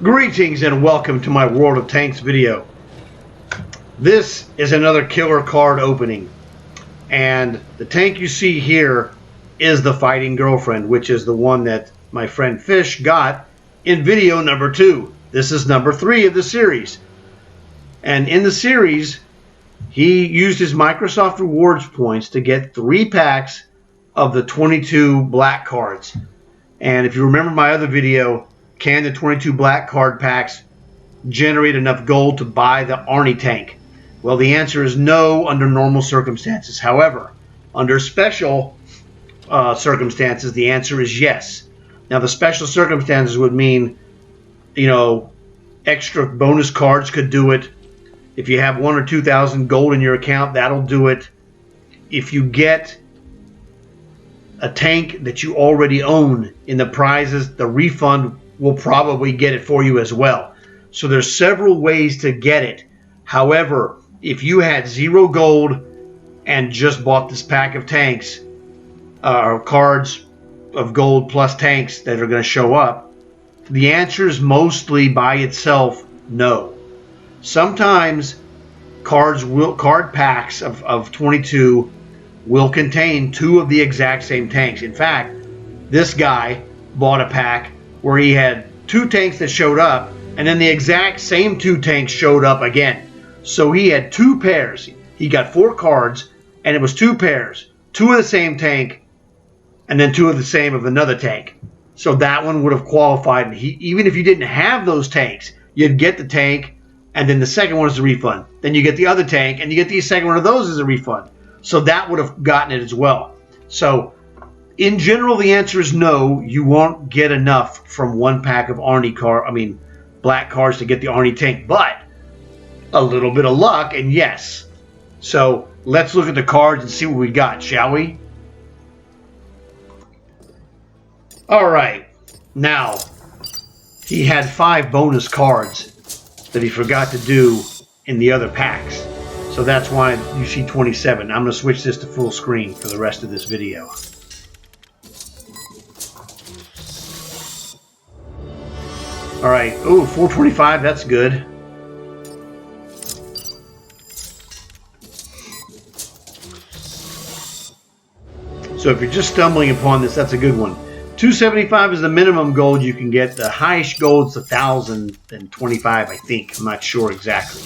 Greetings and welcome to my World of Tanks video. This is another killer card opening, and the tank you see here is the Fighting Girlfriend, which is the one that my friend Fish got in video number 2. This is number 3 of the series, and in the series he used his Microsoft Rewards points to get 3 packs of the 22 black cards. And if you remember my other video, can the 22 black card packs generate enough gold to buy the Arnie tank? Well, the answer is no under normal circumstances. However, under special circumstances, the answer is yes. Now, the special circumstances would mean, extra bonus cards could do it. If you have 1,000 or 2,000 gold in your account, that'll do it. If you get a tank that you already own in the prizes, the refund will probably get it for you as well. So there's several ways to get it. However, if you had 0 gold and just bought this pack of tanks, or cards of gold plus tanks that are going to show up, the answer is mostly by itself no. Sometimes card packs of 22 will contain 2 of the exact same tanks. In fact, this guy bought a pack where he had 2 tanks that showed up, and then the exact same 2 tanks showed up again. So he had 2 pairs. He got 4 cards, and it was 2 pairs. 2 of the same tank, and then 2 of the same of another tank. So that one would have qualified. Even if you didn't have those tanks, you'd get the tank, and then the second one is a refund. Then you get the other tank, and you get the second one of those as a refund. So that would have gotten it as well. So in general, the answer is no. You won't get enough from 1 pack of black cards to get the Arnie tank, but a little bit of luck, and yes. So let's look at the cards and see what we got, shall we? All right. Now, he had 5 bonus cards that he forgot to do in the other packs. So that's why you see 27. I'm going to switch this to full screen for the rest of this video. All right. Ooh, 425. That's good. So if you're just stumbling upon this, that's a good one. 275 is the minimum gold you can get. The highest gold's 1,025, I think. I'm not sure exactly.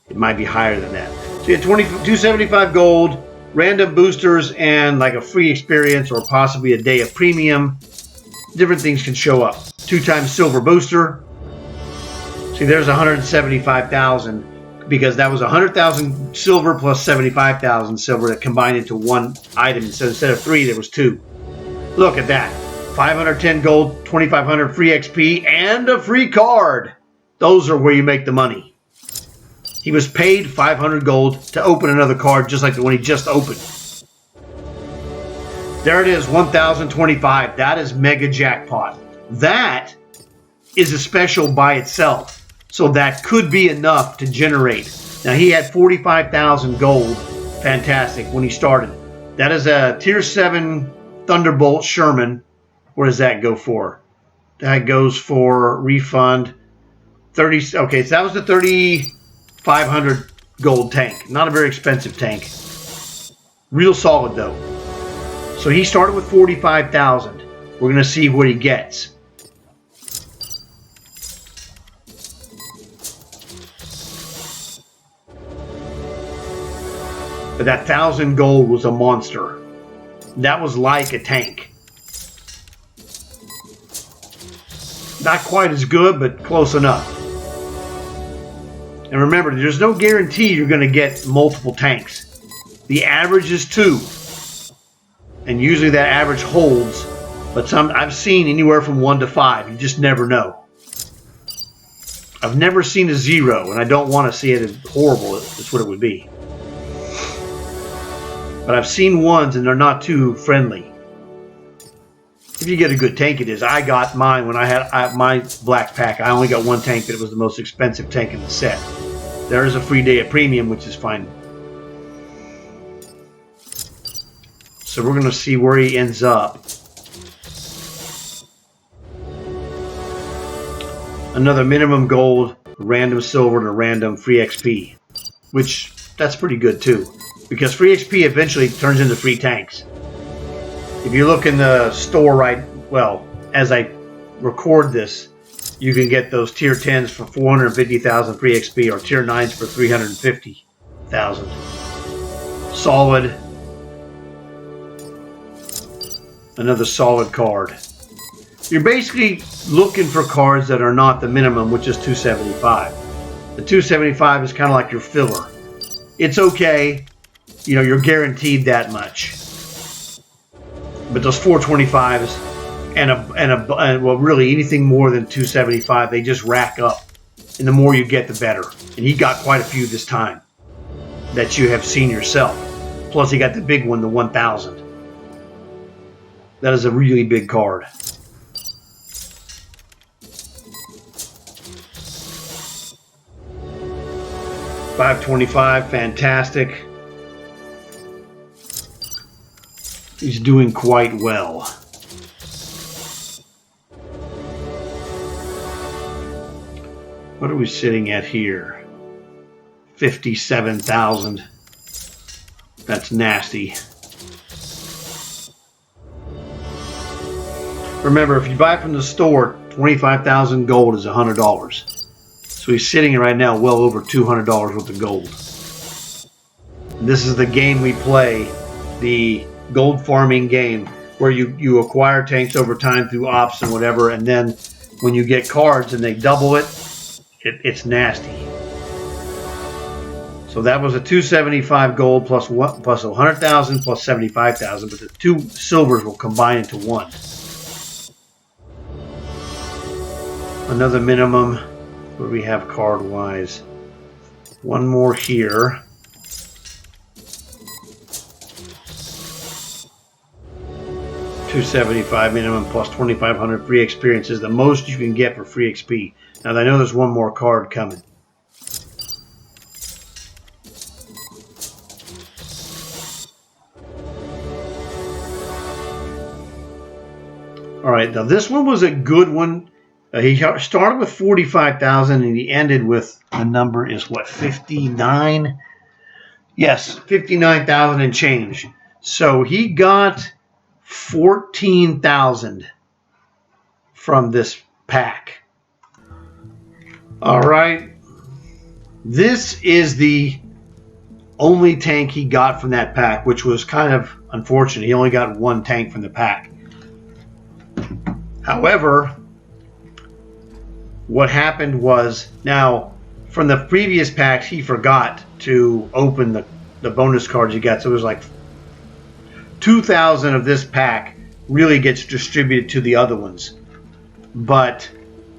It might be higher than that. So you have 275 gold, random boosters, and like a free experience or possibly a day of premium. Different things can show up. 2 times silver booster. See, there's 175,000 because that was 100,000 silver plus 75,000 silver that combined into 1 item. So instead of 3, there was 2. Look at that. 510 gold, 2,500 free XP, and a free card. Those are where you make the money. He was paid 500 gold to open another card just like the one he just opened. There it is, 1,025. That is mega jackpot. That is a special by itself. So that could be enough to generate. Now he had 45,000 gold. Fantastic when he started. That is a tier 7 Thunderbolt Sherman. What does that go for? That goes for refund 30. Okay, so that was the 3,500 gold tank. Not a very expensive tank. Real solid though. So he started with 45,000. We're going to see what he gets. But that 1,000 gold was a monster. That was like a tank. Not quite as good, but close enough. And remember, there's no guarantee you're going to get multiple tanks. The average is 2. And usually that average holds. But I've seen anywhere from 1 to 5. You just never know. I've never seen a 0, and I don't want to see it as horrible. That's what it would be. But I've seen 1s, and they're not too friendly. If you get a good tank, it is. I got mine when I had my black pack. I only got 1 tank, but it was the most expensive tank in the set. There is a free day at premium, which is fine. So we're going to see where he ends up. another minimum gold, random silver, and a random free XP, which that's pretty good too, because free XP eventually turns into free tanks. If you look in the store as I record this, you can get those tier 10s for 450,000 free XP or tier 9s for 350,000. Solid. Another solid card. You're basically looking for cards that are not the minimum, which is 275. The 275 is kind of like your filler. It's okay, you know, you're guaranteed that much. But those 425s and well, really anything more than 275, they just rack up. And the more you get, the better. And he got quite a few this time that you have seen yourself. Plus, he got the big one, the 1000. That is a really big card. $525, fantastic. He's doing quite well. What are we sitting at here? 57,000. That's nasty. Remember, if you buy from the store, 25,000 gold is $100. So he's sitting right now well over $200 worth of gold. This is the game we play, the gold farming game, where you acquire tanks over time through ops and whatever, and then when you get cards and they double it, it's nasty. So that was a 275 gold plus 100,000 plus 75,000, but the two silvers will combine into one. Another minimum. What do we have card wise? One more here. $275 minimum plus 2,500 free experience is the most you can get for free XP. Now I know there's one more card coming. All right, now this one was a good one. He started with 45,000 and he ended with, the number is what, 59? Yes, 59,000 and change. So he got 14,000 from this pack. All right. This is the only tank he got from that pack, which was kind of unfortunate. He only got one tank from the pack. However, what happened was, now from the previous packs, he forgot to open the bonus cards he got. So it was like 2,000 of this pack really gets distributed to the other ones. But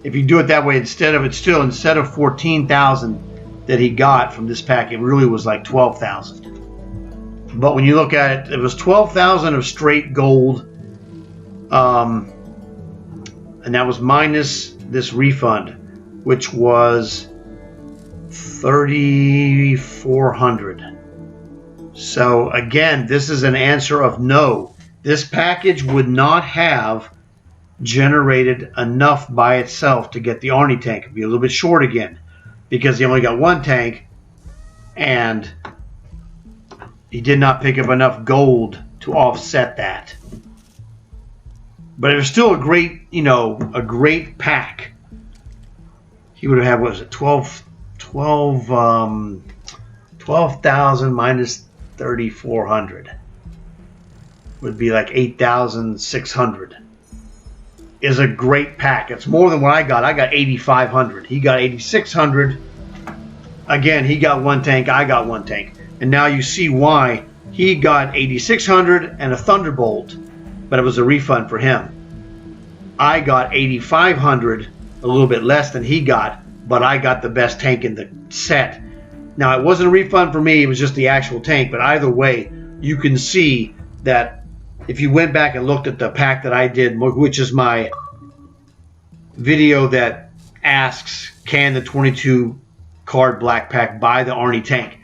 if you do it that way, instead of 14,000 that he got from this pack, it really was like 12,000. But when you look at it, it was 12,000 of straight gold, and that was minus this refund, which was 3,400. So again, this is an answer of no. This package would not have generated enough by itself to get the Arnie tank. It'd be a little bit short again because he only got one tank and he did not pick up enough gold to offset that. But it was still a great, a great pack. He would have had, what was it, 12,000 minus 3,400 would be like 8,600. Is a great pack. It's more than what I got. I got 8,500. He got 8,600. Again, he got one tank. I got one tank. And now you see why he got 8,600 and a Thunderbolt, but it was a refund for him. I got 8,500, a little bit less than he got, but I got the best tank in the set. Now, it wasn't a refund for me. It was just the actual tank. But either way, you can see that if you went back and looked at the pack that I did, which is my video that asks, can the 22 card black pack buy the Arnie tank?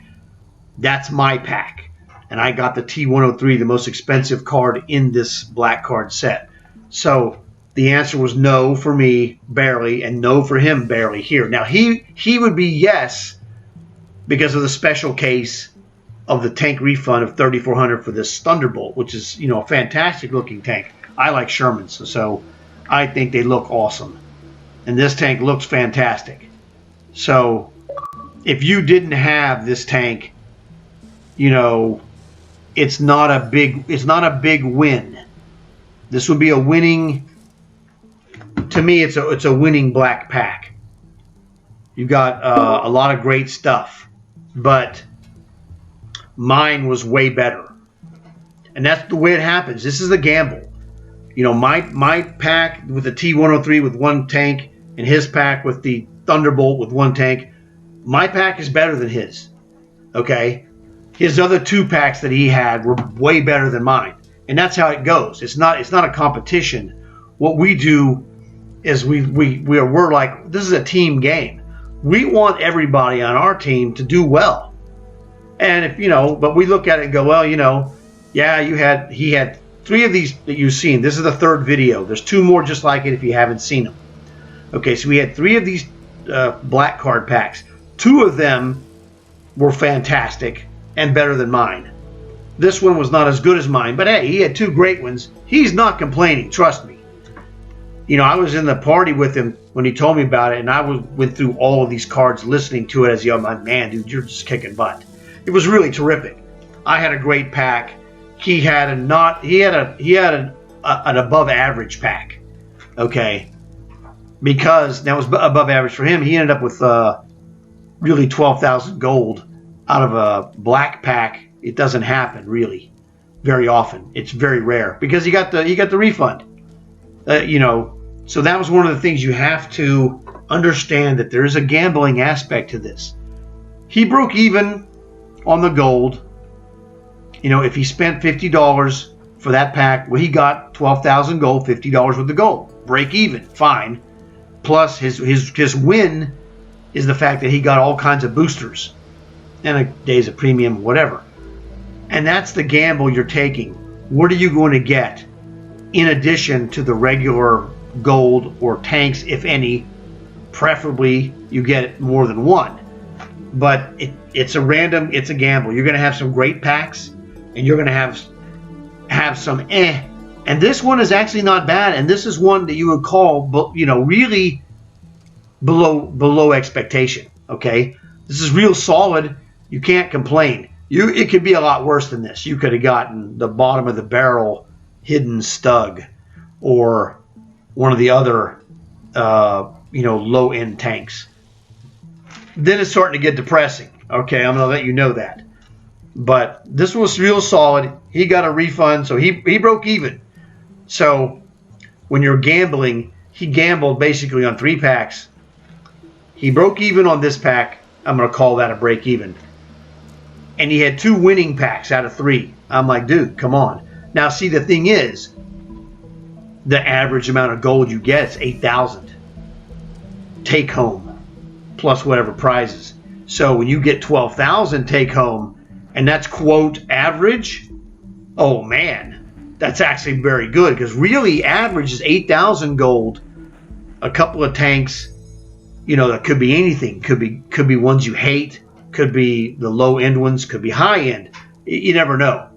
That's my pack. And I got the T103, the most expensive card in this black card set. So The answer was no for me, barely, and no for him, barely here. Now, he would be yes because of the special case of the tank refund of $3,400 for this Thunderbolt, which is, a fantastic looking tank. I like Shermans, so I think they look awesome. And this tank looks fantastic. So if you didn't have this tank, it's not a big win. This would be a winning, to me, it's a winning black pack. You got a lot of great stuff, but mine was way better. And that's the way it happens. This is a gamble. My pack with the T103 with one tank and his pack with the Thunderbolt with one tank, my pack is better than his. Okay? His other two packs that he had were way better than mine. And that's how it goes. It's not a competition. What we do is we're like, this is a team game. We want everybody on our team to do well. And if but we look at it and go, well, yeah, he had 3 of these that you've seen. This is the 3rd video. There's 2 more just like it if you haven't seen them. Okay, so we had 3 of these black card packs. 2 of them were fantastic and better than mine. This one was not as good as mine, but hey, he had 2 great ones. He's not complaining, trust me. I was in the party with him when he told me about it, and I went through all of these cards listening to it as I'm like, man, dude, you're just kicking butt. It was really terrific. I had a great pack. He had an above average pack. Okay. Because that was above average for him. He ended up with really 12,000 gold out of a black pack. It doesn't happen really very often. It's very rare because he got the refund. So that was one of the things you have to understand, that there is a gambling aspect to this. He broke even on the gold. If he spent $50 for that pack, well, he got 12,000 gold, $50 worth of gold. Break even, fine. Plus his win is the fact that he got all kinds of boosters and a days of premium, whatever. And that's the gamble you're taking. What are you going to get in addition to the regular gold or tanks, if any? Preferably you get more than one. But it's a gamble. You're going to have some great packs, and you're going to have some And this one is actually not bad, and this is one that you would call, really below expectation. Okay, this is real solid. You can't complain. It could be a lot worse than this. You could have gotten the bottom of the barrel hidden Stug, or one of the other low end tanks. Then it's starting to get depressing. Okay, I'm gonna let you know that. But this was real solid. He got a refund, so he broke even. So when you're gambling, he gambled basically on 3 packs. He broke even on this pack. I'm going to call that a break even. And he had 2 winning packs out of 3. I'm like, dude, come on. Now, see, the thing is, the average amount of gold you get is 8,000. Take home, plus whatever prizes. So when you get 12,000 take home, and that's quote average, oh man, that's actually very good, because really average is 8,000 gold, a couple of tanks. That could be anything. Could be ones you hate, could be the low end ones, could be high end. You never know.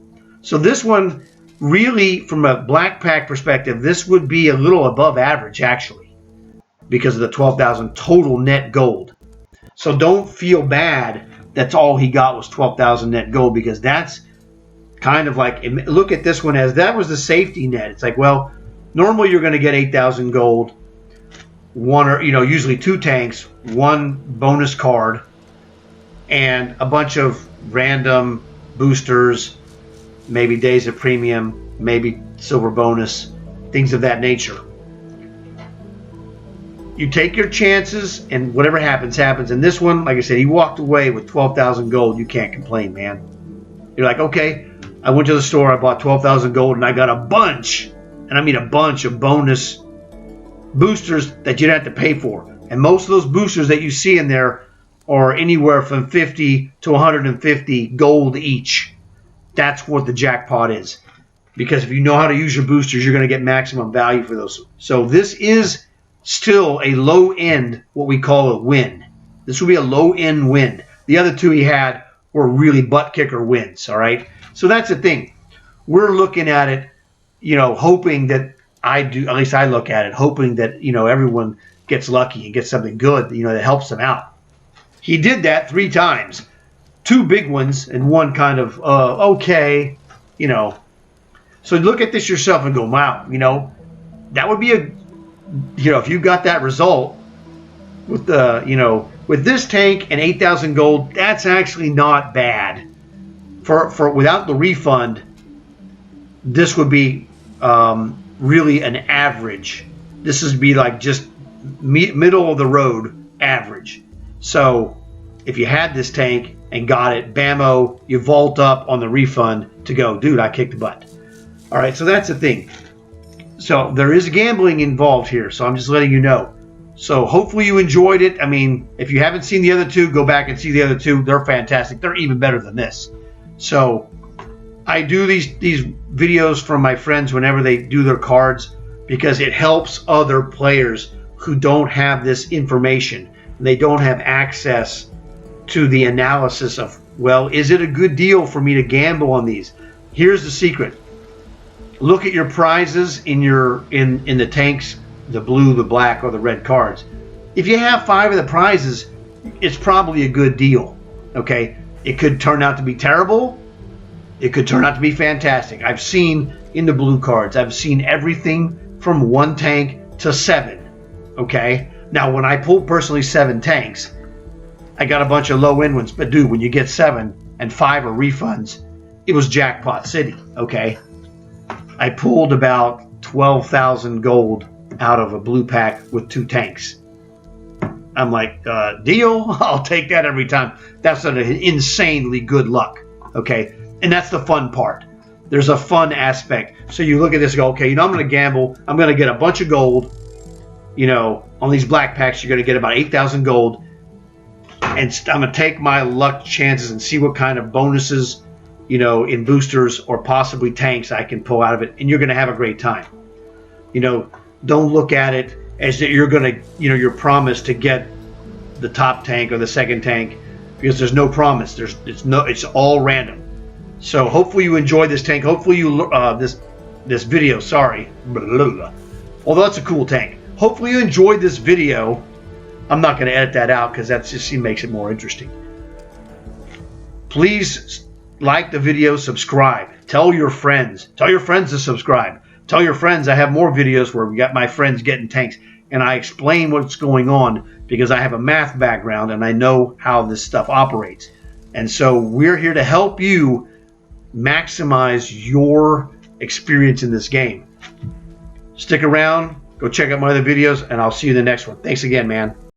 So this one, really, from a black pack perspective, this would be a little above average actually, because of the 12,000 total net gold. So don't feel bad that's all he got was 12,000 net gold, because that's kind of like, look at this one as that was the safety net. It's like, well, normally you're going to get 8,000 gold, one or usually 2 tanks, 1 bonus card, and a bunch of random boosters, maybe days of premium, maybe silver bonus, things of that nature. You take your chances, and whatever happens, happens. And this one, like I said, he walked away with 12,000 gold. You can't complain, man. You're like, okay, I went to the store, I bought 12,000 gold, and I got a bunch, and I mean a bunch of bonus boosters that you'd have to pay for. And most of those boosters that you see in there are anywhere from 50 to 150 gold each. That's what the jackpot is. because if you know how to use your boosters, you're going to get maximum value for those. So this is still a low end, what we call a win. This will be a low end win. The other two he had were really butt kicker wins. All right. So that's the thing. We're looking at it, hoping that at least I look at it, hoping that, everyone gets lucky and gets something good, that helps them out. He did that 3 times, 2 big ones and one kind of, okay, So look at this yourself and go, wow, that would be if you got that result with with this tank and 8,000 gold, that's actually not bad. For without the refund, this would be really an average. This would be like just middle of the road average. So if you had this tank and got it, bammo, you vault up on the refund to go, dude, I kicked the butt. All right, so that's the thing. So there is gambling involved here, so I'm just letting you know. So hopefully you enjoyed it. I mean, if you haven't seen the other 2, go back and see the other 2. They're fantastic. They're even better than this. So I do these videos from my friends whenever they do their cards because it helps other players who don't have this information. They don't have access to the analysis of, well, is it a good deal for me to gamble on these? Here's the secret. Look at your prizes in the tanks, the blue, the black, or the red cards. If you have 5 of the prizes, it's probably a good deal. Okay? It could turn out to be terrible. It could turn out to be fantastic. I've seen in the blue cards, I've seen everything from 1 tank to 7. Okay? Now, when I pulled personally 7 tanks, I got a bunch of low-end ones. But, dude, when you get 7 and 5 are refunds, it was jackpot city. Okay? I pulled about 12,000 gold out of a blue pack with 2 tanks. I'm like, deal? I'll take that every time. That's an insanely good luck. Okay? And that's the fun part. There's a fun aspect. So you look at this and go, okay, I'm going to gamble. I'm going to get a bunch of gold. On these black packs, you're going to get about 8,000 gold. And I'm going to take my luck chances and see what kind of bonuses, in boosters or possibly tanks I can pull out of it. And you're going to have a great time. Don't look at it as that you're going to, you're promised to get the top tank or the second tank, because there's no promise. It's all random. So hopefully you enjoy this tank. Hopefully you this video. Sorry, although that's a cool tank. Hopefully you enjoyed this video. I'm not going to edit that out because that's just makes it more interesting. Please like the video, subscribe, tell your friends to subscribe. Tell your friends I have more videos where we got my friends getting tanks and I explain what's going on because I have a math background and I know how this stuff operates. And so we're here to help you maximize your experience in this game. Stick around, go check out my other videos, and I'll see you in the next one. Thanks again, man.